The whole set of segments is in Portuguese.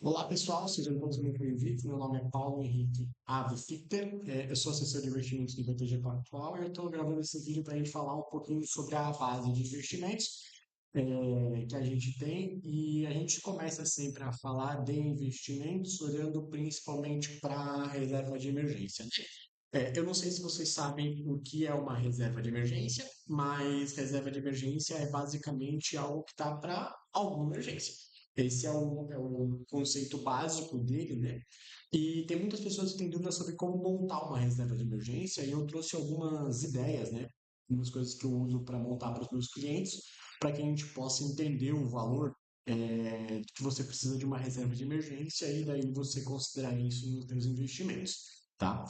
Olá pessoal, sejam todos muito bem-vindos. Meu nome é Paulo Henrique Ave Fichter, eu sou assessor de investimentos do BTG Pactual e eu estou gravando esse vídeo para a gente falar um pouquinho sobre a base de investimentos que a gente tem e a gente começa sempre a falar de investimentos olhando principalmente para a reserva de emergência. Eu não sei se vocês sabem o que é uma reserva de emergência, mas reserva de emergência é basicamente algo que está para alguma emergência. Esse é o conceito básico dele, né? E tem muitas pessoas que têm dúvidas sobre como montar uma reserva de emergência, e eu trouxe algumas ideias, né? Algumas coisas que eu uso para montar para os meus clientes, para que a gente possa entender o valor que você precisa de uma reserva de emergência e daí você considerar isso nos seus investimentos, tá?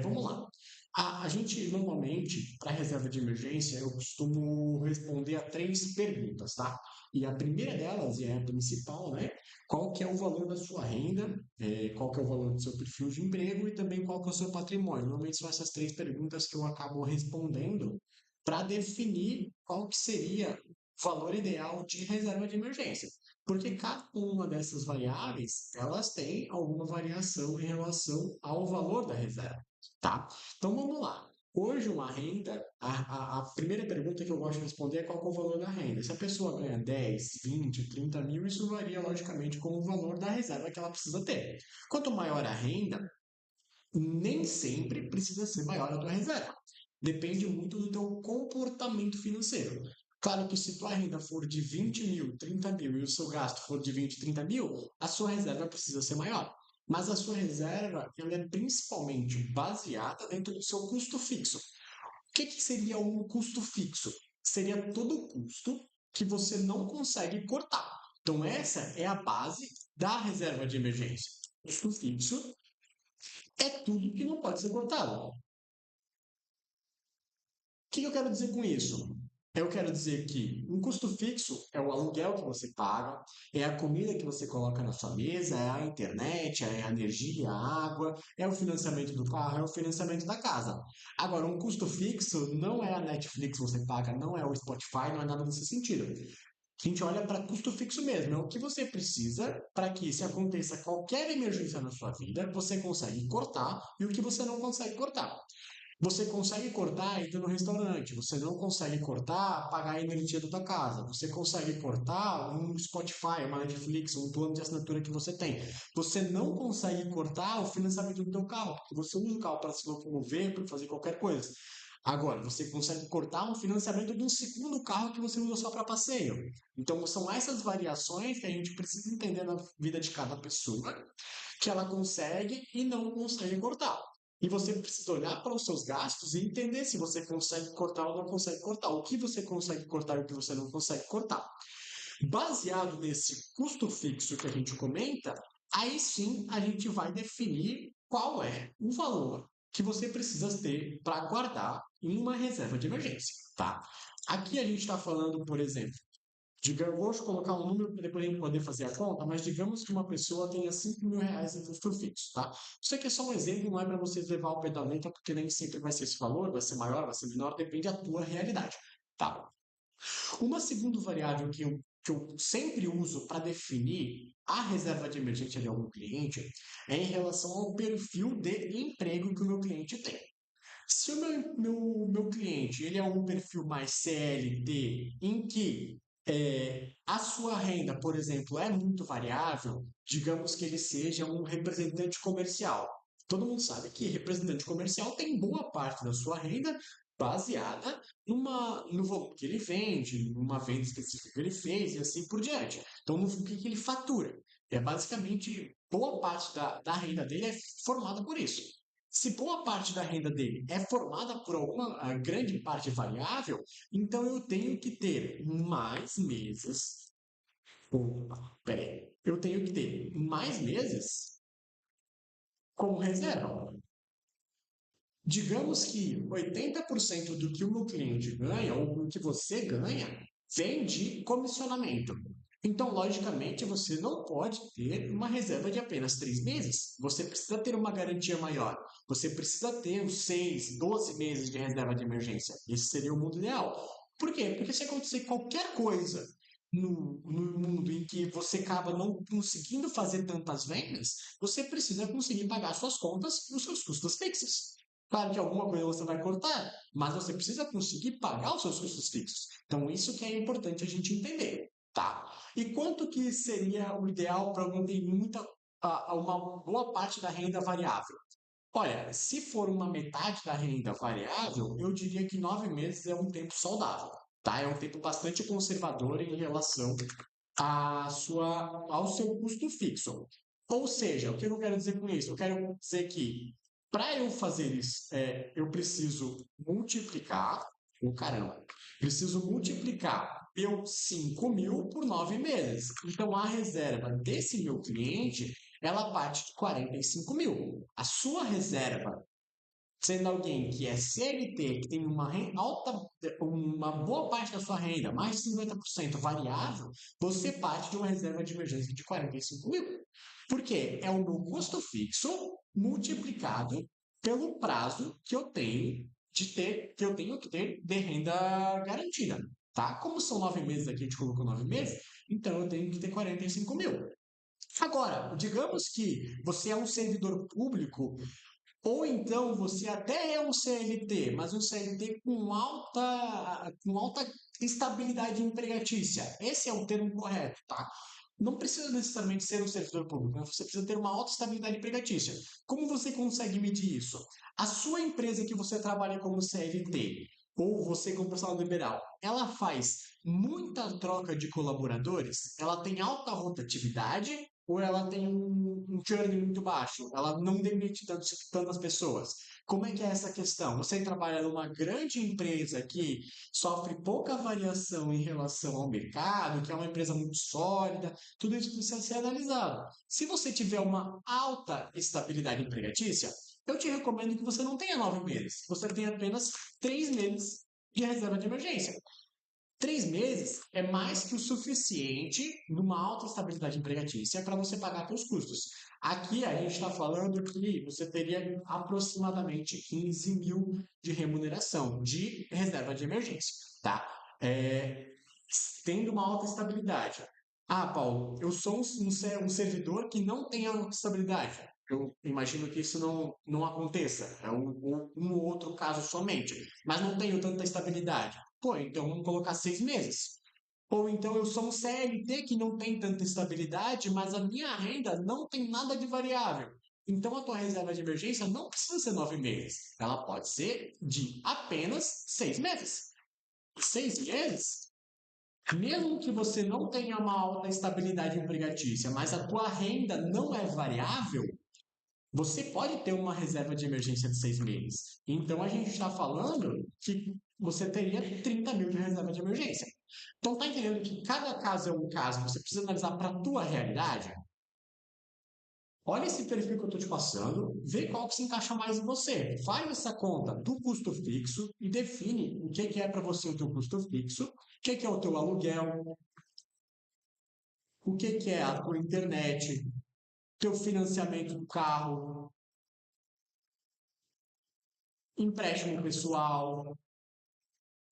Vamos lá. A gente, normalmente, para reserva de emergência, eu costumo responder a três perguntas, tá? E a primeira delas, e é a principal, né? Qual que é o valor da sua renda, qual que é o valor do seu perfil de emprego e também qual que é o seu patrimônio. Normalmente são essas três perguntas que eu acabo respondendo para definir qual que seria o valor ideal de reserva de emergência. Porque cada uma dessas variáveis, elas têm alguma variação em relação ao valor da reserva, tá? Então vamos lá. Hoje uma renda, a primeira pergunta que eu gosto de responder é qual que é o valor da renda. Se a pessoa ganha 10, 20, 30 mil, isso varia logicamente com o valor da reserva que ela precisa ter. Quanto maior a renda, nem sempre precisa ser maior a tua reserva. Depende muito do teu comportamento financeiro. Claro que se tua renda for de 20 mil, 30 mil e o seu gasto for de 20, 30 mil, a sua reserva precisa ser maior. Mas a sua reserva ela é principalmente baseada dentro do seu custo fixo. O que seria um custo fixo? Seria todo o custo que você não consegue cortar. Então, essa é a base da reserva de emergência. Custo fixo é tudo que não pode ser cortado. O que eu quero dizer com isso? Eu quero dizer que um custo fixo é o aluguel que você paga, é a comida que você coloca na sua mesa, é a internet, é a energia, a água, é o financiamento do carro, é o financiamento da casa. Agora, um custo fixo não é a Netflix que você paga, não é o Spotify, não é nada nesse sentido. A gente olha para custo fixo mesmo, é o que você precisa para que, se aconteça qualquer emergência na sua vida, você consegue cortar e o que você não consegue cortar. Você consegue cortar indo no restaurante, você não consegue cortar pagar a energia da tua casa, você consegue cortar um Spotify, uma Netflix, um plano de assinatura que você tem. Você não consegue cortar o financiamento do teu carro, porque você usa o carro para se locomover, para fazer qualquer coisa. Agora, você consegue cortar um financiamento de um segundo carro que você usa só para passeio. Então, são essas variações que a gente precisa entender na vida de cada pessoa, que ela consegue e não consegue cortar. E você precisa olhar para os seus gastos e entender se você consegue cortar ou não consegue cortar, o que você consegue cortar e o que você não consegue cortar. Baseado nesse custo fixo que a gente comenta, aí sim a gente vai definir qual é o valor que você precisa ter para guardar em uma reserva de emergência, tá? Aqui a gente está falando, por exemplo, vou colocar um número para depois a gente poder fazer a conta, mas digamos que uma pessoa tenha 5 mil reais em custo fixo, tá? Isso aqui é só um exemplo, não é para vocês levar ao pé da letra, porque nem sempre vai ser esse valor, vai ser maior, vai ser menor, depende da tua realidade, tá? Uma segunda variável que eu sempre uso para definir a reserva de emergência de algum cliente é em relação ao perfil de emprego que o meu cliente tem. Se o meu cliente ele é um perfil mais CLT, em que a sua renda, por exemplo, é muito variável, digamos que ele seja um representante comercial. Todo mundo sabe que representante comercial tem boa parte da sua renda baseada no volume que ele vende, numa venda específica que ele fez e assim por diante. Então, no que ele fatura. É basicamente boa parte da renda dele é formada por isso. Se boa parte da renda dele é formada por alguma grande parte variável, então eu tenho que ter mais meses. Opa, peraí. Eu tenho que ter mais meses como reserva. Digamos que 80% do que o meu cliente ganha, ou do que você ganha, vem de comissionamento. Então, logicamente, você não pode ter uma reserva de apenas 3 meses. Você precisa ter uma garantia maior. Você precisa ter os 6, 12 meses de reserva de emergência. Esse seria o mundo ideal. Por quê? Porque se acontecer qualquer coisa no mundo em que você acaba não conseguindo fazer tantas vendas, você precisa conseguir pagar suas contas e os seus custos fixos. Claro que alguma coisa você vai cortar, mas você precisa conseguir pagar os seus custos fixos. Então, isso que é importante a gente entender, tá? E quanto que seria o ideal para alguém ter uma boa parte da renda variável? Olha, se for uma metade da renda variável, eu diria que 9 meses é um tempo saudável, tá? É um tempo bastante conservador em relação ao seu custo fixo. Ou seja, o que eu quero dizer com isso? Eu quero dizer que para eu fazer isso, eu preciso multiplicar, caramba, preciso multiplicar meu 5 mil por 9 meses. Então, a reserva desse meu cliente, ela parte de 45 mil. A sua reserva, sendo alguém que é CLT, que tem uma boa parte da sua renda, mais de 50% variável, você parte de uma reserva de emergência de 45 mil. Por quê? É o meu custo fixo multiplicado pelo prazo que eu tenho que ter de renda garantida. Tá? Como são 9 meses aqui, a gente colocou 9 meses, então eu tenho que ter 45 mil. Agora, digamos que você é um servidor público ou então você até é um CLT, mas um CLT com alta estabilidade empregatícia. Esse é o termo correto, tá? Não precisa necessariamente ser um servidor público, mas você precisa ter uma alta estabilidade empregatícia. Como você consegue medir isso? A sua empresa que você trabalha como CLT, ou você como profissional liberal, ela faz muita troca de colaboradores? Ela tem alta rotatividade ou ela tem um churn muito baixo? Ela não demite tantas pessoas? Como é que é essa questão? Você trabalha numa grande empresa que sofre pouca variação em relação ao mercado, que é uma empresa muito sólida, tudo isso precisa ser analisado. Se você tiver uma alta estabilidade empregatícia, eu te recomendo que você não tenha 9 meses, você tenha apenas 3 meses de reserva de emergência. 3 meses é mais que o suficiente numa alta estabilidade empregatícia para você pagar seus custos. Aqui a gente está falando que você teria aproximadamente 15 mil de remuneração de reserva de emergência, tá? É, tendo uma alta estabilidade. Ah, Paulo, eu sou um servidor que não tem alta estabilidade. Eu imagino que isso não aconteça. É um ou outro caso somente. Mas não tenho tanta estabilidade. Pô, então vamos colocar 6 meses. Ou então eu sou um CLT que não tem tanta estabilidade, mas a minha renda não tem nada de variável. Então a tua reserva de emergência não precisa ser 9 meses. Ela pode ser de apenas 6 meses. 6 meses, mesmo que você não tenha uma alta estabilidade empregatícia, mas a tua renda não é variável, você pode ter uma reserva de emergência de 6 meses. Então a gente está falando que você teria 30 mil de reserva de emergência. Então tá entendendo que cada caso é um caso, você precisa analisar para a tua realidade? Olha esse perfil que eu estou te passando, vê qual que se encaixa mais em você. Faz essa conta do custo fixo e define o que é para você o teu custo fixo, o que é o teu aluguel, o que é a tua internet, teu financiamento do carro, empréstimo pessoal,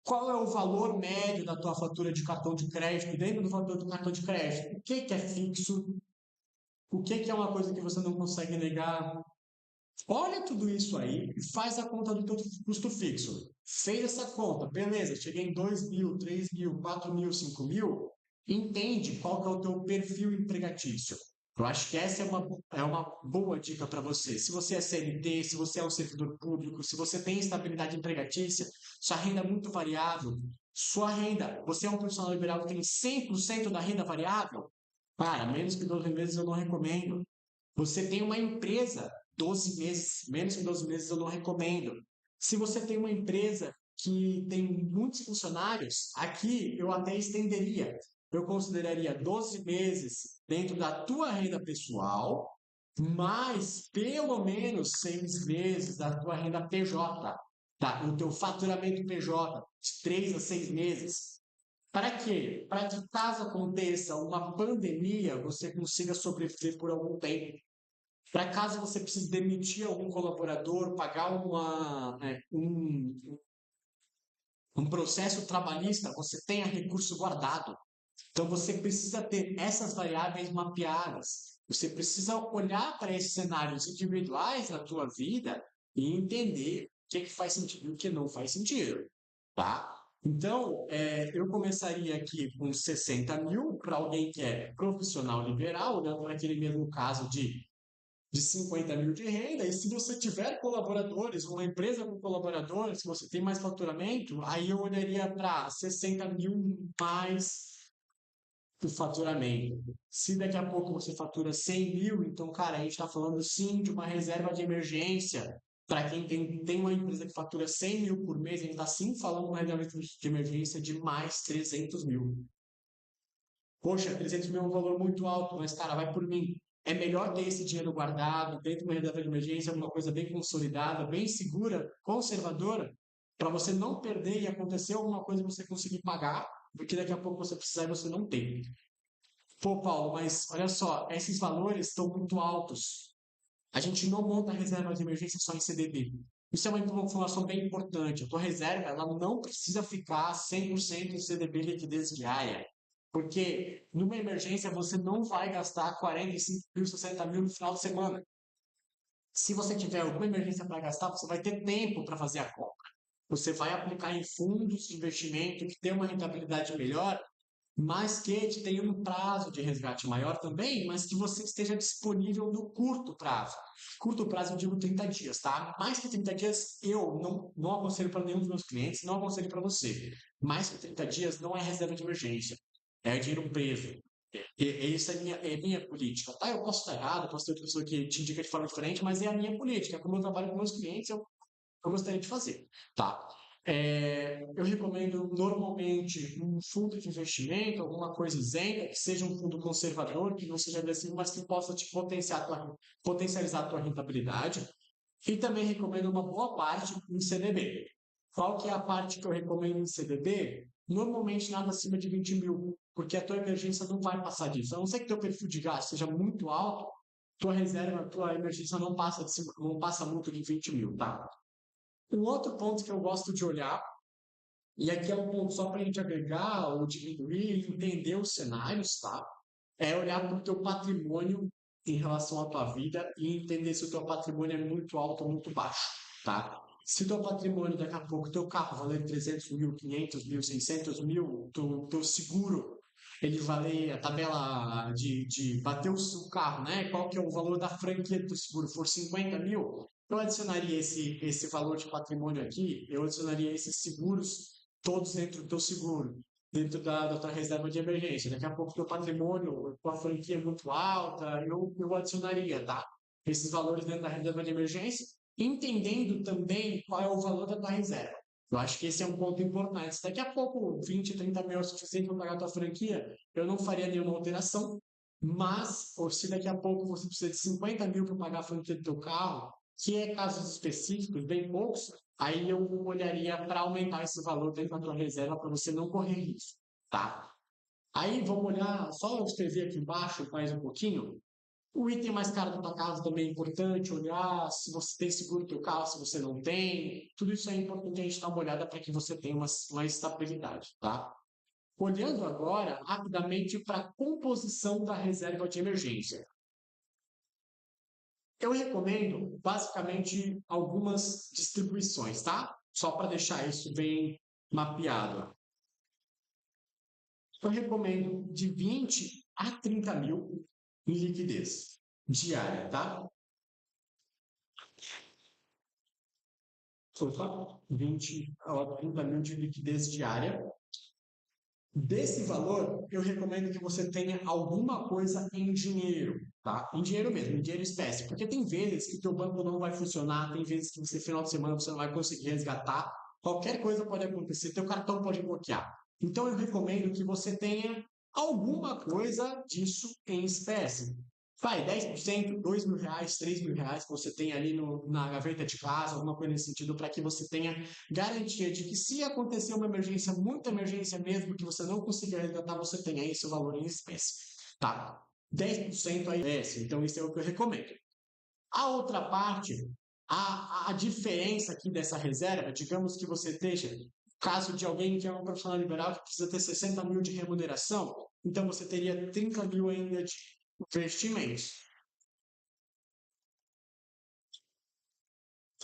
qual é o valor médio da tua fatura de cartão de crédito dentro do valor do cartão de crédito, o que é fixo, o que é uma coisa que você não consegue negar. Olha tudo isso aí e faz a conta do teu custo fixo. Fez essa conta, beleza, cheguei em 2 mil, 3 mil, 4 mil, 5 mil, entende qual que é o teu perfil empregatício. Eu acho que essa é uma boa dica para você. Se você é CLT, se você é um servidor público, se você tem estabilidade empregatícia, sua renda é muito variável, sua renda, você é um profissional liberal que tem 100% da renda variável, para menos que 12 meses eu não recomendo. Você tem uma empresa, 12 meses, menos que 12 meses eu não recomendo. Se você tem uma empresa que tem muitos funcionários, aqui eu até estenderia. Eu consideraria 12 meses dentro da tua renda pessoal, mais pelo menos 6 meses da tua renda PJ, tá? O teu faturamento PJ, de 3 a 6 meses. Para quê? Para que caso aconteça uma pandemia, você consiga sobreviver por algum tempo. Para caso você precise demitir algum colaborador, pagar um processo trabalhista, você tenha recurso guardado. Então, você precisa ter essas variáveis mapeadas. Você precisa olhar para esses cenários individuais na tua vida e entender o que faz sentido e o que não faz sentido, tá? Então, eu começaria aqui com 60 mil para alguém que é profissional liberal, olhando para aquele mesmo caso de 50 mil de renda, e se você tiver colaboradores, uma empresa com colaboradores, se você tem mais faturamento, aí eu olharia para 60 mil mais o faturamento. Se daqui a pouco você fatura 100 mil, então, cara, a gente está falando sim de uma reserva de emergência. Para quem tem uma empresa que fatura 100 mil por mês, a gente está sim falando de uma reserva de emergência de mais 300 mil. Poxa, 300 mil é um valor muito alto, mas, cara, vai por mim. É melhor ter esse dinheiro guardado dentro de uma reserva de emergência, uma coisa bem consolidada, bem segura, conservadora, para você não perder e acontecer alguma coisa e você conseguir pagar, porque daqui a pouco você precisar e você não tem. Pô, Paulo, mas olha só, esses valores estão muito altos. A gente não monta reserva de emergência só em CDB. Isso é uma informação bem importante. A tua reserva ela não precisa ficar 100% em CDB liquidez diária. Porque numa emergência você não vai gastar 45 mil, 60 mil no final de semana. Se você tiver alguma emergência para gastar, você vai ter tempo para fazer a compra. Você vai aplicar em fundos de investimento que tem uma rentabilidade melhor, mas que te tenha um prazo de resgate maior também, mas que você esteja disponível no curto prazo. Curto prazo eu digo 30 dias, tá? Mais que 30 dias eu não aconselho para nenhum dos meus clientes, não aconselho para você. Mais que 30 dias não é reserva de emergência, é dinheiro preso. Essa é minha política, tá? Eu posso estar errado, posso ter outra pessoa que te indica de forma diferente, mas é a minha política. Como eu trabalho com meus clientes, eu gostaria de fazer, tá? Eu recomendo normalmente um fundo de investimento, alguma coisa isenta, que seja um fundo conservador, que não seja agressivo, mas que possa te potencializar a tua rentabilidade. E também recomendo uma boa parte em CDB. Qual que é a parte que eu recomendo em CDB? Normalmente nada acima de 20 mil, porque a tua emergência não vai passar disso. A não ser que teu perfil de gasto seja muito alto, tua reserva, tua emergência não passa muito de 20 mil, tá? Um outro ponto que eu gosto de olhar, e aqui é um ponto só para a gente agregar ou diminuir, entender os cenários, tá? É olhar para o teu patrimônio em relação à tua vida e entender se o teu patrimônio é muito alto ou muito baixo, tá? Se o teu patrimônio, daqui a pouco, teu carro valer 300 mil, 500 mil, 600 mil, teu seguro, ele valer a tabela de bater o carro, né? Qual que é o valor da franquia do seguro? For 50 mil, eu adicionaria esse valor de patrimônio aqui, eu adicionaria esses seguros todos dentro do teu seguro, dentro da tua reserva de emergência. Daqui a pouco, teu patrimônio, com a franquia muito alta, eu adicionaria, tá? Esses valores dentro da reserva de emergência, entendendo também qual é o valor da tua reserva. Eu acho que esse é um ponto importante. Se daqui a pouco 20, 30 mil é o suficiente para pagar a tua franquia, eu não faria nenhuma alteração. Mas, ou se daqui a pouco você precisa de 50 mil para pagar a franquia do teu carro, que é casos específicos, bem poucos, aí eu olharia para aumentar esse valor dentro da tua reserva para você não correr risco, tá? Aí vamos olhar, só eu escrever aqui embaixo mais um pouquinho. O item mais caro da tua casa também é importante olhar se você tem seguro do teu carro, se você não tem. Tudo isso é importante a gente dar uma olhada para que você tenha uma estabilidade, tá? Olhando agora rapidamente para a composição da reserva de emergência. Eu recomendo basicamente algumas distribuições, tá? Só para deixar isso bem mapeado. Eu recomendo de 20 a 30 mil em liquidez diária, tá? Opa, 20 a 30 mil de liquidez diária. Desse valor, eu recomendo que você tenha alguma coisa em dinheiro, tá? Em dinheiro mesmo, em dinheiro espécie. Porque tem vezes que teu banco não vai funcionar, tem vezes que você, final de semana, você não vai conseguir resgatar. Qualquer coisa pode acontecer, teu cartão pode bloquear. Então, eu recomendo que você tenha alguma coisa disso em espécie. Vai, 10%, 2 mil reais, 3 mil reais que você tem ali na gaveta de casa, alguma coisa nesse sentido, para que você tenha garantia de que se acontecer uma emergência, muita emergência mesmo, que você não consiga resgatar, você tenha esse valor em espécie. Tá? 10% aí é esse, então isso é o que eu recomendo. A outra parte, a diferença aqui dessa reserva, digamos que você esteja Caso de alguém que é um profissional liberal que precisa ter 60 mil de remuneração, então você teria 30 mil ainda de investimentos.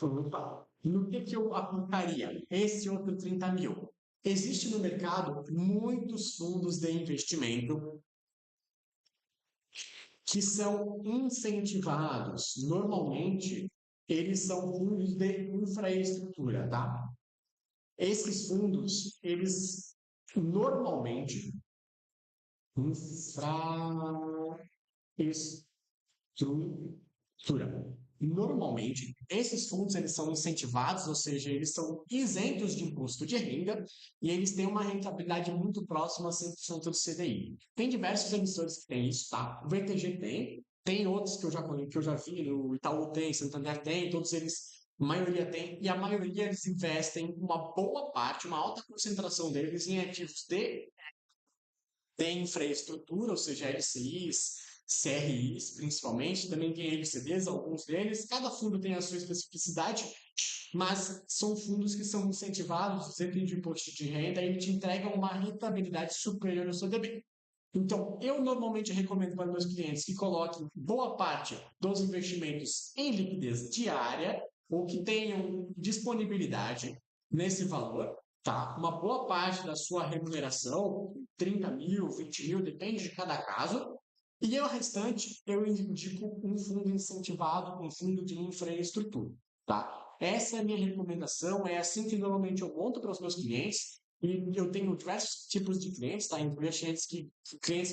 Opa, no que eu aplicaria esse outro 30 mil? Existe no mercado muitos fundos de investimento que são incentivados. Normalmente, eles são fundos de infraestrutura, tá? Esses fundos, eles normalmente infraestrutura. Normalmente, esses fundos eles são incentivados, ou seja, eles são isentos de imposto de renda e eles têm uma rentabilidade muito próxima a 100% do CDI. Tem diversos emissores que têm isso, tá? O VTG tem outros que eu já vi, o Itaú tem, Santander tem, todos eles, a maioria tem, e a maioria eles investem uma boa parte, uma alta concentração deles em ativos de infraestrutura, ou seja, LCIs, CRIs, principalmente, também tem LCDs, alguns deles. Cada fundo tem a sua especificidade, mas são fundos que são incentivados, sempre de imposto de renda, e te entregam uma rentabilidade superior ao CDB. Então, eu normalmente recomendo para meus clientes que coloquem boa parte dos investimentos em liquidez diária ou que tenham disponibilidade nesse valor, tá? Uma boa parte da sua remuneração, 30 mil, 20 mil, depende de cada caso. E o restante, eu indico um fundo incentivado, um fundo de infraestrutura, tá? Essa é a minha recomendação, é assim que normalmente eu monto para os meus clientes. E eu tenho diversos tipos de clientes, tá? Incluindo clientes que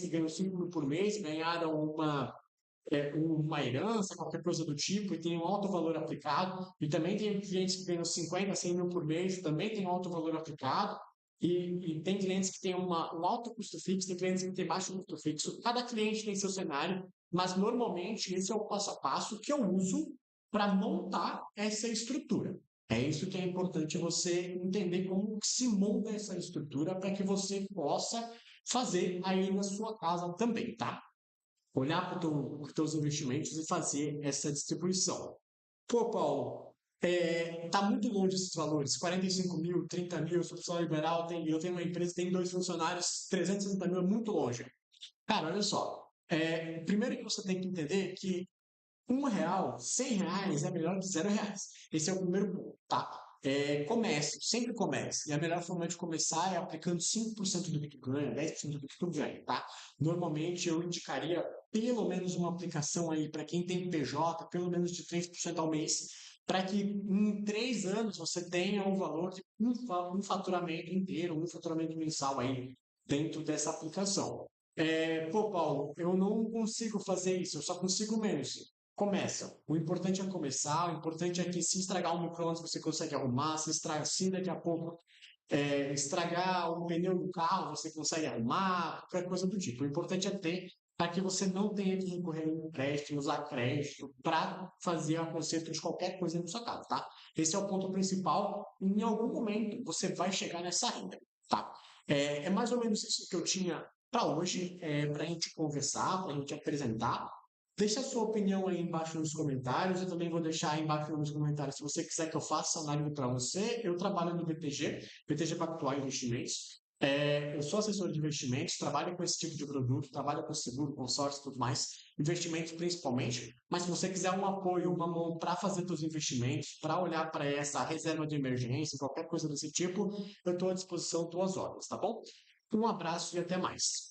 ganham 5 mil por mês, ganharam uma herança, qualquer coisa do tipo, e tem um alto valor aplicado. E também tem clientes que ganham 50, 100 mil por mês, também tem um alto valor aplicado. E tem clientes que têm um alto custo fixo, tem clientes que têm baixo custo fixo. Cada cliente tem seu cenário, mas normalmente esse é o passo a passo que eu uso para montar essa estrutura. É isso que é importante você entender como se monta essa estrutura para que você possa fazer aí na sua casa também, tá? Olhar para os teus investimentos e fazer essa distribuição. Pô, Paulo, tá muito longe esses valores, 45 mil, 30 mil, sou profissional liberal, eu tenho uma empresa, tem 2 funcionários, 360 mil é muito longe. Cara, olha só, primeiro que você tem que entender que R$ 1, R$ 100 é melhor que R$ 0. Esse é o primeiro ponto, tá? Comece, sempre comece. E a melhor forma de começar é aplicando 5% do que tu ganha, 10% do que tu ganha, tá? Normalmente eu indicaria pelo menos uma aplicação aí para quem tem PJ, pelo menos de 3% ao mês, para que em 3 anos você tenha um valor de um faturamento inteiro, um faturamento mensal aí dentro dessa aplicação. Pô, Paulo, eu não consigo fazer isso, eu só consigo menos. Começa. O importante é começar, o importante é que se estragar um micro-ondas você consegue arrumar, se daqui a pouco estragar o pneu do carro você consegue arrumar, qualquer coisa do tipo. O importante é ter para que você não tenha que recorrer a empréstimos, a crédito, para fazer a conserto de qualquer coisa na sua casa, tá? Esse é o ponto principal. Em algum momento você vai chegar nessa renda, tá? É mais ou menos isso que eu tinha para hoje, para a gente conversar, para a gente apresentar. Deixa a sua opinião aí embaixo nos comentários. Eu também vou deixar aí embaixo nos comentários. Se você quiser que eu faça análise para você, eu trabalho no BTG, BTG Pactual Investimentos. Eu sou assessor de investimentos, trabalho com esse tipo de produto, trabalho com seguro, consórcio e tudo mais, investimentos principalmente. Mas se você quiser um apoio, uma mão para fazer seus investimentos, para olhar para essa reserva de emergência, qualquer coisa desse tipo, eu estou à disposição 2 horas, tá bom? Um abraço e até mais.